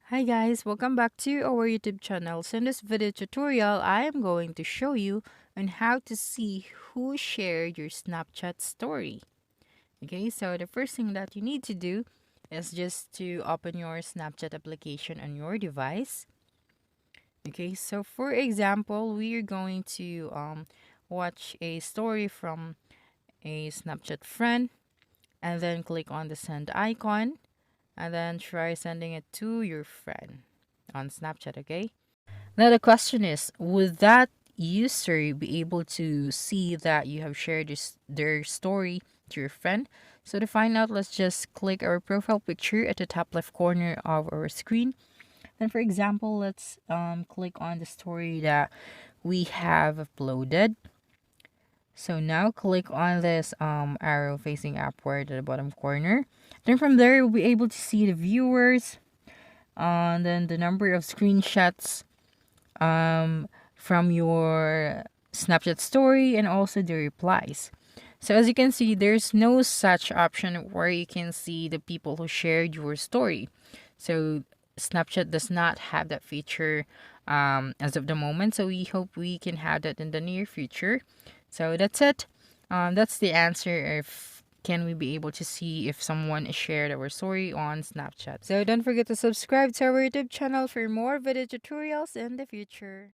Hi guys, welcome back to our YouTube channel. So in this video tutorial, I am going to show you on how to see who shared your Snapchat story. Okay, so the first thing that you need to do is just to open your Snapchat application on your device. Okay, so for example, we are going to watch a story from a Snapchat friend and then click on the send icon and then try sending it to your friend on Snapchat, okay? Now the question is, would that user be able to see that you have shared their story to your friend? So to find out, let's just click our profile picture at the top left corner of our screen. Then for example, let's click on the story that we have uploaded. So now click on this arrow facing upward at the bottom corner. Then from there, you'll be able to see the viewers, and then the number of screenshots from your Snapchat story and also the replies. So as you can see, there's no such option where you can see the people who shared your story. So Snapchat does not have that feature as of the moment. So we hope we can have that in the near future. So that's it. That's the answer. If can we be able to see if someone shared our story on Snapchat? So don't forget to subscribe to our YouTube channel for more video tutorials in the future.